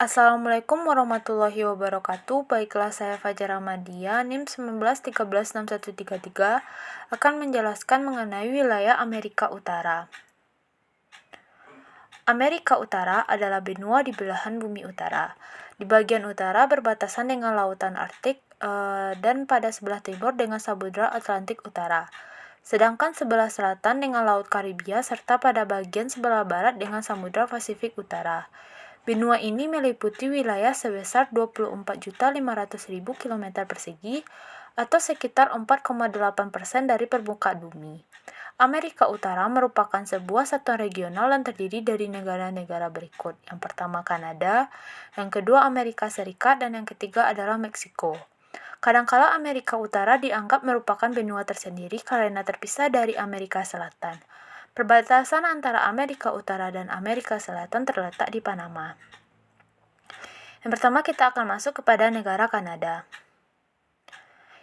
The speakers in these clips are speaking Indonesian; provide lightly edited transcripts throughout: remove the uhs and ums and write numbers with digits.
Assalamualaikum warahmatullahi wabarakatuh. Baiklah, saya Fajar Ahmadiyah, NIM 19136133, akan menjelaskan mengenai wilayah Amerika Utara. Amerika Utara adalah benua di belahan bumi utara. Di bagian utara berbatasan dengan lautan Arktik dan pada sebelah timur dengan Samudra Atlantik Utara. Sedangkan sebelah selatan dengan Laut Karibia serta pada bagian sebelah barat dengan Samudra Pasifik Utara. Benua ini meliputi wilayah sebesar 24.500.000 km persegi atau sekitar 4,8% dari permukaan bumi. Amerika Utara merupakan sebuah satuan regional yang terdiri dari negara-negara berikut. Yang pertama Kanada, yang kedua Amerika Serikat, dan yang ketiga adalah Meksiko. Kadangkala Amerika Utara dianggap merupakan benua tersendiri karena terpisah dari Amerika Selatan. Perbatasan antara Amerika Utara dan Amerika Selatan terletak di Panama. Yang pertama kita akan masuk kepada negara Kanada.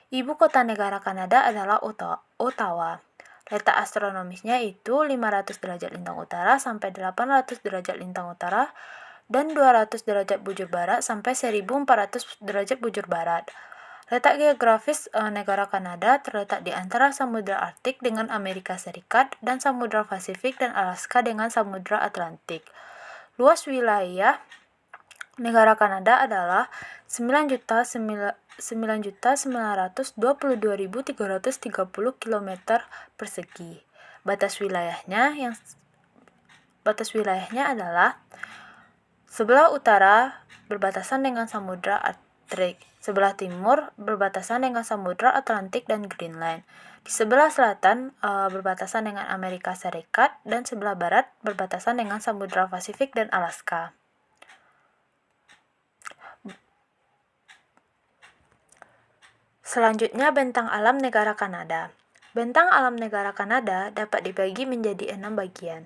Ibu kota negara Kanada adalah Ottawa. Letak astronomisnya itu 500 derajat lintang utara sampai 800 derajat lintang utara dan 200 derajat bujur barat sampai 1400 derajat bujur barat. Letak geografis negara Kanada terletak di antara Samudra Arktik dengan Amerika Serikat dan Samudra Pasifik dan Alaska dengan Samudra Atlantik. Luas wilayah negara Kanada adalah 9.922.330 km persegi. Batas wilayahnya adalah sebelah utara berbatasan dengan Samudra Arktik, sebelah timur berbatasan dengan Samudra Atlantik dan Greenland, di sebelah selatan berbatasan dengan Amerika Serikat, dan sebelah barat berbatasan dengan Samudra Pasifik dan Alaska. Selanjutnya, bentang alam negara Kanada. Bentang alam negara Kanada dapat dibagi menjadi 6 bagian.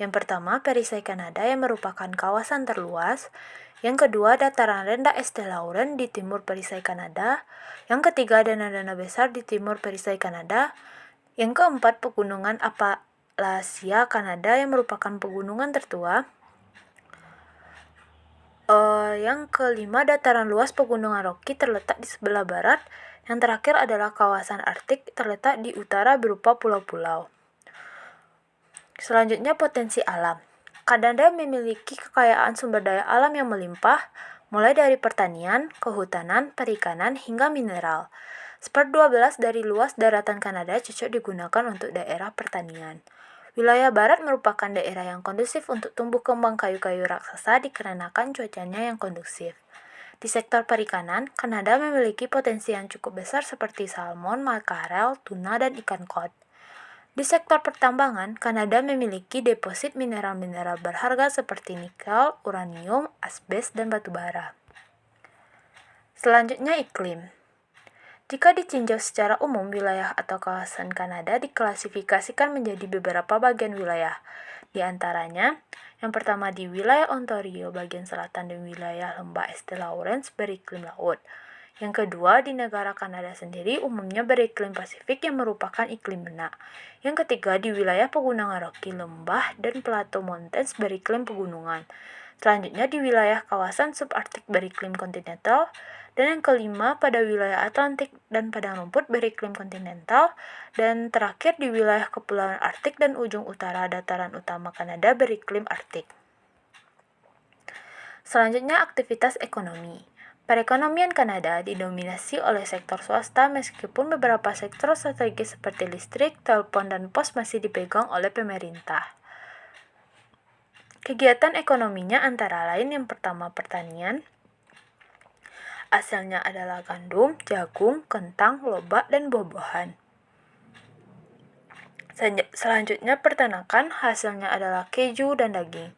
Yang pertama, perisai Kanada yang merupakan kawasan terluas. Yang kedua, dataran rendah Estée Lauren di timur perisai Kanada. Yang ketiga, danau-danau besar di timur perisai Kanada. Yang keempat, pegunungan Appalachia Kanada yang merupakan pegunungan tertua. Yang kelima, dataran luas pegunungan Rocky terletak di sebelah barat. Yang terakhir adalah kawasan Arktik terletak di utara berupa pulau-pulau. Selanjutnya, potensi alam. Kanada memiliki kekayaan sumber daya alam yang melimpah, mulai dari pertanian, kehutanan, perikanan, hingga mineral. 1/12 dari luas daratan Kanada cocok digunakan untuk daerah pertanian. Wilayah barat merupakan daerah yang kondusif untuk tumbuh kembang kayu-kayu raksasa dikarenakan cuacanya yang kondusif. Di sektor perikanan, Kanada memiliki potensi yang cukup besar seperti salmon, makarel, tuna, dan ikan kod. Di sektor pertambangan, Kanada memiliki deposit mineral-mineral berharga seperti nikel, uranium, asbes, dan batu bara. Selanjutnya, iklim. Jika ditinjau secara umum, wilayah atau kawasan Kanada diklasifikasikan menjadi beberapa bagian wilayah. Di antaranya, yang pertama di wilayah Ontario bagian selatan dan wilayah lembah Estée Lawrence beriklim laut. Yang kedua, di negara Kanada sendiri umumnya beriklim Pasifik yang merupakan iklim benak. Yang ketiga, di wilayah pegunungan Rocky, lembah, dan plateau mountains beriklim pegunungan. Selanjutnya di wilayah kawasan subarktik beriklim kontinental. Dan yang kelima, pada wilayah Atlantik dan padang rumput beriklim kontinental. Dan terakhir di wilayah kepulauan Arktik dan ujung utara dataran utama Kanada beriklim Arktik. Selanjutnya, aktivitas ekonomi. Perekonomian Kanada didominasi oleh sektor swasta meskipun beberapa sektor strategis seperti listrik, telepon, dan pos masih dipegang oleh pemerintah. Kegiatan ekonominya antara lain yang pertama pertanian. Hasilnya adalah gandum, jagung, kentang, lobak, dan buah-buahan. Selanjutnya peternakan, hasilnya adalah keju dan daging.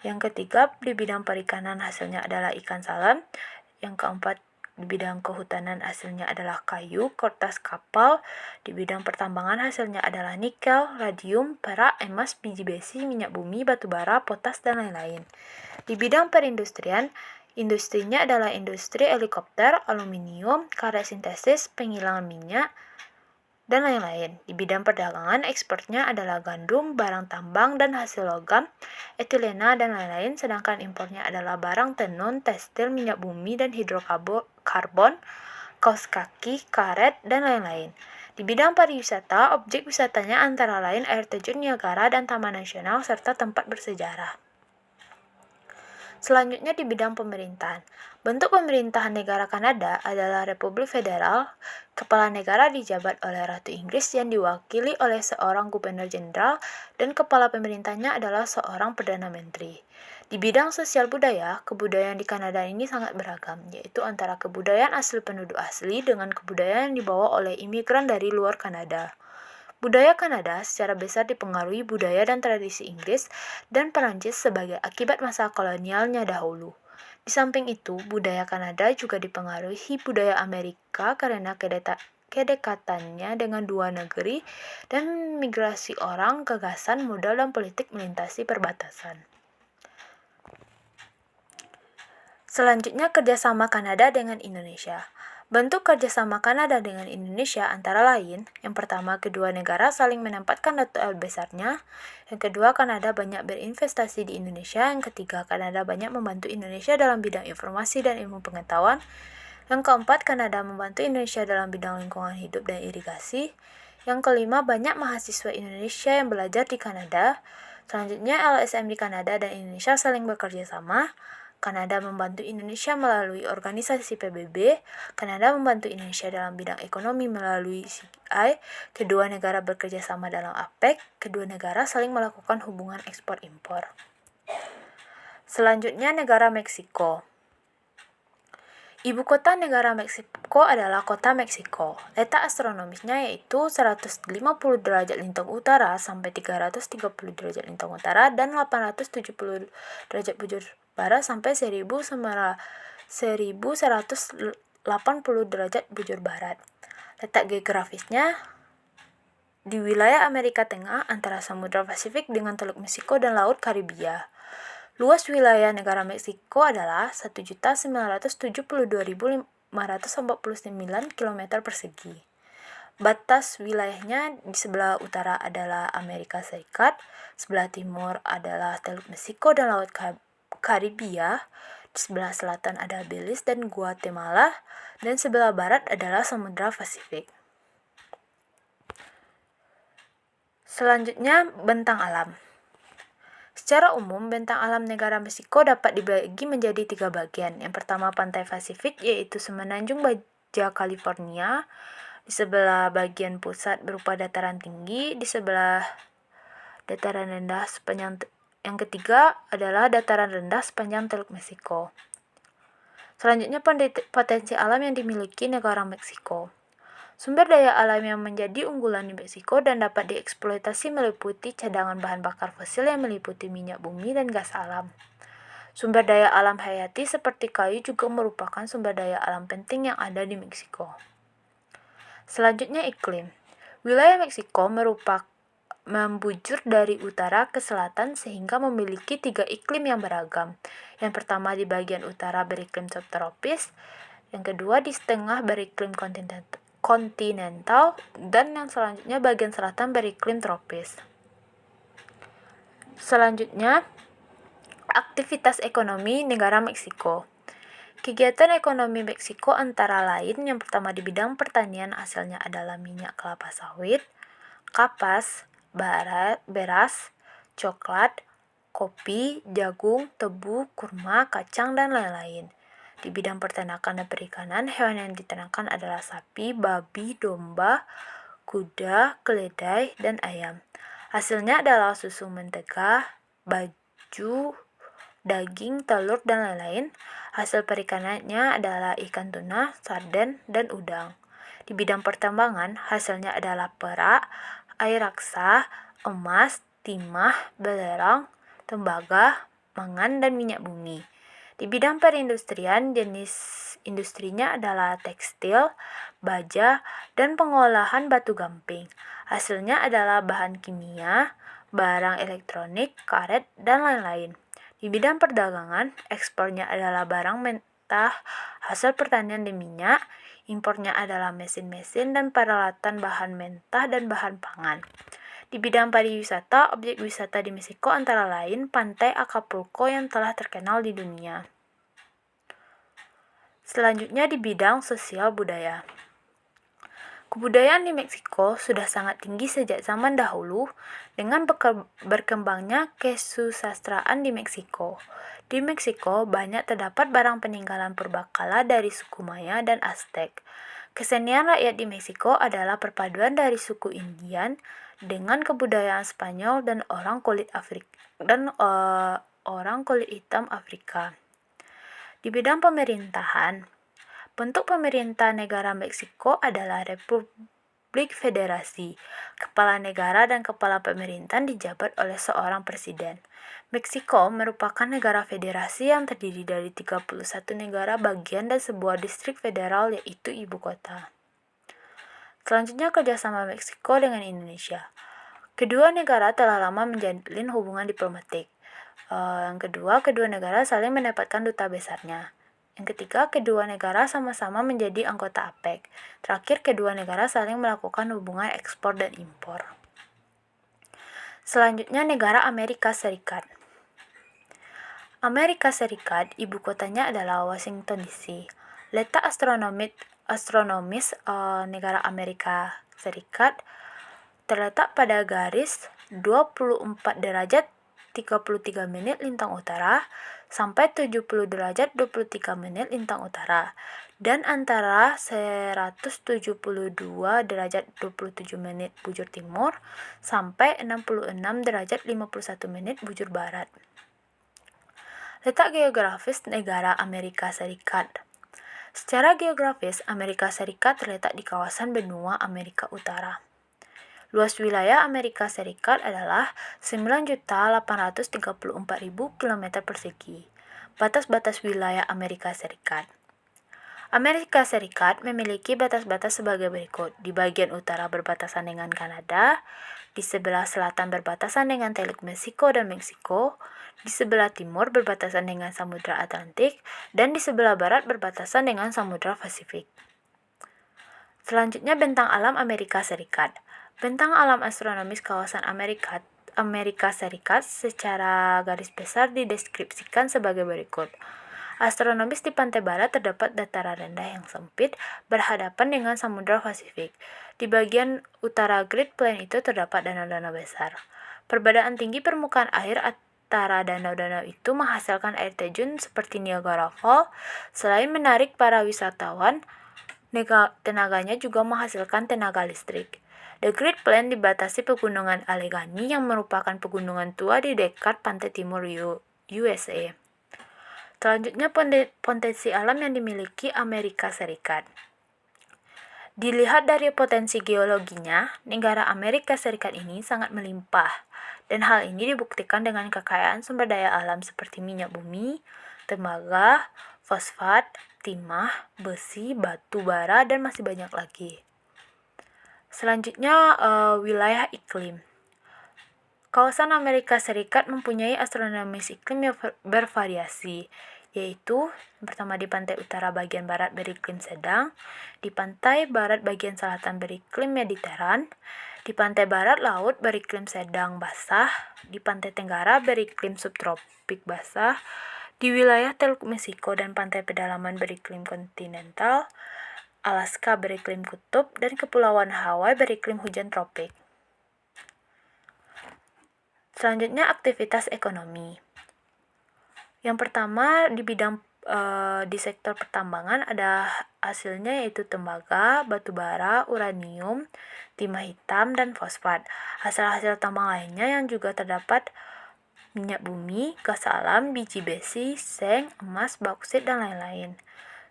Yang ketiga, di bidang perikanan hasilnya adalah ikan salam. Yang keempat, di bidang kehutanan hasilnya adalah kayu, kertas kapal. Di bidang pertambangan hasilnya adalah nikel, radium, perak, emas, biji besi, minyak bumi, batu bara, potas, dan lain-lain. Di bidang perindustrian, industrinya adalah industri helikopter, aluminium, karya sintesis, penghilangan minyak, dan lain-lain. Di bidang perdagangan, ekspornya adalah gandum, barang tambang dan hasil logam, etilena, dan lain-lain, sedangkan impornya adalah barang tenun, tekstil, minyak bumi, dan hidrokarbon, kaos kaki, karet, dan lain-lain. Di bidang pariwisata, objek wisatanya antara lain air terjun Niagara dan Taman Nasional serta tempat bersejarah. Selanjutnya di bidang pemerintahan. Bentuk pemerintahan negara Kanada adalah Republik Federal. Kepala negara dijabat oleh Ratu Inggris yang diwakili oleh seorang gubernur jenderal dan kepala pemerintahnya adalah seorang perdana menteri. Di bidang sosial budaya, kebudayaan di Kanada ini sangat beragam, yaitu antara kebudayaan asli penduduk asli dengan kebudayaan yang dibawa oleh imigran dari luar Kanada. Budaya Kanada secara besar dipengaruhi budaya dan tradisi Inggris dan Perancis sebagai akibat masa kolonialnya dahulu. Di samping itu, budaya Kanada juga dipengaruhi budaya Amerika karena kedekatannya dengan dua negeri dan migrasi orang, gagasan, modal, dan politik melintasi perbatasan. Selanjutnya, kerjasama Kanada dengan Indonesia. Bentuk kerjasama Kanada dengan Indonesia antara lain, yang pertama, kedua negara saling menempatkan data besarnya, yang kedua, Kanada banyak berinvestasi di Indonesia, yang ketiga, Kanada banyak membantu Indonesia dalam bidang informasi dan ilmu pengetahuan, yang keempat, Kanada membantu Indonesia dalam bidang lingkungan hidup dan irigasi, yang kelima, banyak mahasiswa Indonesia yang belajar di Kanada. Selanjutnya, LSM di Kanada dan Indonesia saling bekerja sama. Kanada membantu Indonesia melalui organisasi PBB, Kanada membantu Indonesia dalam bidang ekonomi melalui CI, kedua negara bekerja sama dalam APEC, kedua negara saling melakukan hubungan ekspor-impor. Selanjutnya, negara Meksiko. Ibu kota negara Meksiko adalah kota Meksiko. Letak astronomisnya yaitu 150 derajat lintang utara sampai 330 derajat lintang utara dan 870 derajat bujur barat sampai 1180 derajat bujur barat. Letak geografisnya di wilayah Amerika Tengah antara Samudra Pasifik dengan Teluk Meksiko dan Laut Karibia. Luas wilayah negara Meksiko adalah 1.972.549 km persegi. Batas wilayahnya di sebelah utara adalah Amerika Serikat, sebelah timur adalah Teluk Meksiko dan Laut Karibia, di sebelah selatan ada Belize dan Guatemala, dan sebelah barat adalah Samudra Pasifik. Selanjutnya, bentang alam. Secara umum, bentang alam negara Meksiko dapat dibagi menjadi 3 bagian. Yang pertama, pantai Pasifik, yaitu semenanjung Baja California, di sebelah bagian pusat berupa dataran tinggi, di sebelah dataran rendah sepanjang yang ketiga adalah dataran rendah sepanjang Teluk Meksiko. Selanjutnya, potensi alam yang dimiliki negara Meksiko. Sumber daya alam yang menjadi unggulan di Meksiko dan dapat dieksploitasi meliputi cadangan bahan bakar fosil yang meliputi minyak bumi dan gas alam. Sumber daya alam hayati seperti kayu juga merupakan sumber daya alam penting yang ada di Meksiko. Selanjutnya, iklim. Wilayah Meksiko membujur dari utara ke selatan sehingga memiliki 3 iklim yang beragam. Yang pertama di bagian utara beriklim subtropis, yang kedua di setengah beriklim kontinental, dan yang selanjutnya bagian selatan beriklim tropis. Selanjutnya, aktivitas ekonomi negara Meksiko. Kegiatan ekonomi Meksiko antara lain yang pertama di bidang pertanian hasilnya adalah minyak kelapa sawit, kapas, beras, coklat, kopi, jagung, tebu, kurma, kacang, dan lain-lain. Di bidang peternakan dan perikanan, hewan yang diternakan adalah sapi, babi, domba, kuda, keledai, dan ayam. Hasilnya adalah susu, mentega, baju, daging, telur, dan lain-lain. Hasil perikanannya adalah ikan tuna, sarden, dan udang. Di bidang pertambangan, hasilnya adalah perak, air raksa, emas, timah, belerang, tembaga, mangan, dan minyak bumi. Di bidang perindustrian, jenis industrinya adalah tekstil, baja, dan pengolahan batu gamping. Hasilnya adalah bahan kimia, barang elektronik, karet, dan lain-lain. Di bidang perdagangan, ekspornya adalah barang mentah, hasil pertanian dan minyak, impornya adalah mesin-mesin dan peralatan bahan mentah dan bahan pangan. Di bidang pariwisata, objek wisata di Meksiko antara lain Pantai Acapulco yang telah terkenal di dunia. Selanjutnya di bidang sosial budaya. Kebudayaan di Meksiko sudah sangat tinggi sejak zaman dahulu dengan berkembangnya kesusastraan di Meksiko. Di Meksiko banyak terdapat barang peninggalan purbakala dari suku Maya dan Aztec. Kesenian rakyat di Meksiko adalah perpaduan dari suku Indian dengan kebudayaan Spanyol dan orang kulit hitam Afrika. Di bidang pemerintahan, bentuk pemerintah negara Meksiko adalah Republik Federasi. Kepala negara dan kepala pemerintahan dijabat oleh seorang presiden. Meksiko merupakan negara federasi yang terdiri dari 31 negara bagian dan sebuah distrik federal yaitu ibu kota. Selanjutnya kerjasama Meksiko dengan Indonesia. Kedua negara telah lama menjalin hubungan diplomatik. Yang kedua negara saling mendapatkan duta besarnya. Yang ketiga, kedua negara sama-sama menjadi anggota APEC. Terakhir, kedua negara saling melakukan hubungan ekspor dan impor. Selanjutnya, negara Amerika Serikat. Amerika Serikat, ibu kotanya adalah Washington DC. Letak astronomis negara Amerika Serikat terletak pada garis 24 derajat 33 menit lintang utara sampai 70 derajat 23 menit lintang utara dan antara 172 derajat 27 menit bujur timur sampai 66 derajat 51 menit bujur barat. Letak geografis negara Amerika Serikat. Secara geografis, Amerika Serikat terletak di kawasan benua Amerika Utara. Luas wilayah Amerika Serikat adalah 9.834.000 km persegi. Batas-batas wilayah Amerika Serikat. Amerika Serikat memiliki batas-batas sebagai berikut. Di bagian utara berbatasan dengan Kanada, di sebelah selatan berbatasan dengan Teluk Meksiko dan Meksiko, di sebelah timur berbatasan dengan Samudra Atlantik, dan di sebelah barat berbatasan dengan Samudra Pasifik. Selanjutnya bentang alam Amerika Serikat. Bentang alam astronomis kawasan Amerika Serikat secara garis besar dideskripsikan sebagai berikut. Astronomis di pantai barat terdapat dataran rendah yang sempit berhadapan dengan Samudra Pasifik. Di bagian utara Great Plain itu terdapat danau-danau besar. Perbedaan tinggi permukaan air antara danau-danau itu menghasilkan air terjun seperti Niagara Falls. Selain menarik para wisatawan, tenaganya juga menghasilkan tenaga listrik. The Great Plain dibatasi pegunungan Allegheny yang merupakan pegunungan tua di dekat pantai timur USA. Selanjutnya potensi alam yang dimiliki Amerika Serikat. Dilihat dari potensi geologinya, negara Amerika Serikat ini sangat melimpah, dan hal ini dibuktikan dengan kekayaan sumber daya alam seperti minyak bumi, tembaga, fosfat, timah, besi, batu bara, dan masih banyak lagi. Selanjutnya, wilayah iklim. Kawasan Amerika Serikat mempunyai astronomis iklim yang bervariasi, yaitu yang pertama di pantai utara bagian barat beriklim sedang, di pantai barat bagian selatan beriklim mediteran, di pantai barat laut beriklim sedang basah, di pantai tenggara beriklim subtropik basah, di wilayah Teluk Meksiko dan pantai pedalaman beriklim kontinental, Alaska beriklim kutub, dan Kepulauan Hawaii beriklim hujan tropik. Selanjutnya aktivitas ekonomi. Yang pertama di bidang di sektor pertambangan ada hasilnya yaitu tembaga, batu bara, uranium, timah hitam, dan fosfat. Hasil-hasil tambang lainnya yang juga terdapat minyak bumi, gas alam, biji besi, seng, emas, bauksit, dan lain-lain.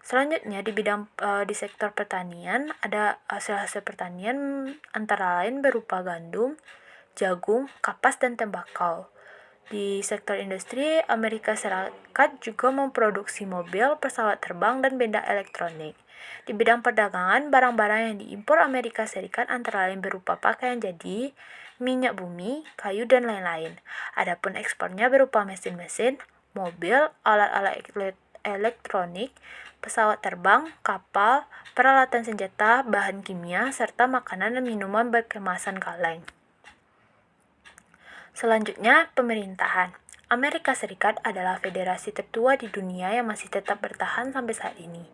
Selanjutnya di bidang di sektor pertanian ada hasil-hasil pertanian antara lain berupa gandum, jagung, kapas, dan tembakau. Di sektor industri, Amerika Serikat juga memproduksi mobil, pesawat terbang, dan benda elektronik. Di bidang perdagangan, barang-barang yang diimpor Amerika Serikat antara lain berupa pakaian jadi, minyak bumi, kayu, dan lain-lain. Adapun ekspornya berupa mesin-mesin, mobil, alat-alat elektronik, pesawat terbang, kapal, peralatan senjata, bahan kimia, serta makanan dan minuman berkemasan kaleng. Selanjutnya, pemerintahan. Amerika Serikat adalah federasi tertua di dunia yang masih tetap bertahan sampai saat ini.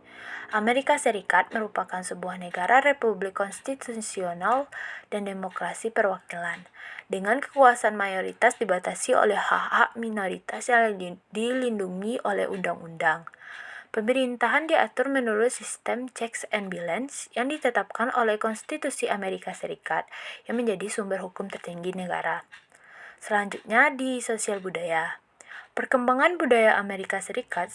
Amerika Serikat merupakan sebuah negara republik konstitusional dan demokrasi perwakilan, dengan kekuasaan mayoritas dibatasi oleh hak-hak minoritas yang dilindungi oleh undang-undang. Pemerintahan diatur menurut sistem checks and balance yang ditetapkan oleh Konstitusi Amerika Serikat yang menjadi sumber hukum tertinggi negara. Selanjutnya di sosial budaya. Perkembangan budaya Amerika Serikat,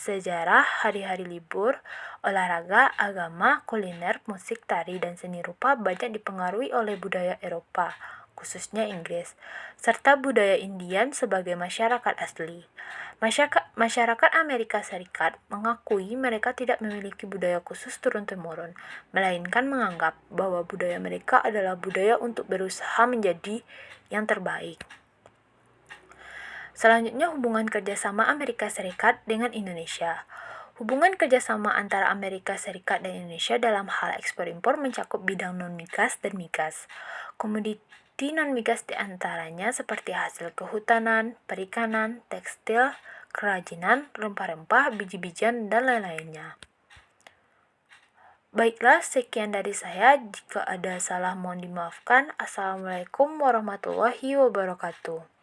sejarah, hari-hari libur, olahraga, agama, kuliner, musik, tari, dan seni rupa banyak dipengaruhi oleh budaya Eropa, khususnya Inggris, serta budaya Indian sebagai masyarakat asli. Masyarakat Amerika Serikat mengakui mereka tidak memiliki budaya khusus turun-temurun, melainkan menganggap bahwa budaya mereka adalah budaya untuk berusaha menjadi yang terbaik. Selanjutnya, hubungan kerjasama Amerika Serikat dengan Indonesia. Hubungan kerjasama antara Amerika Serikat dan Indonesia dalam hal ekspor-impor mencakup bidang non-migas dan migas. Komoditi non-migas diantaranya seperti hasil kehutanan, perikanan, tekstil, kerajinan, rempah-rempah, biji-bijian, dan lain-lainnya. Baiklah, sekian dari saya. Jika ada salah mohon dimaafkan. Assalamualaikum warahmatullahi wabarakatuh.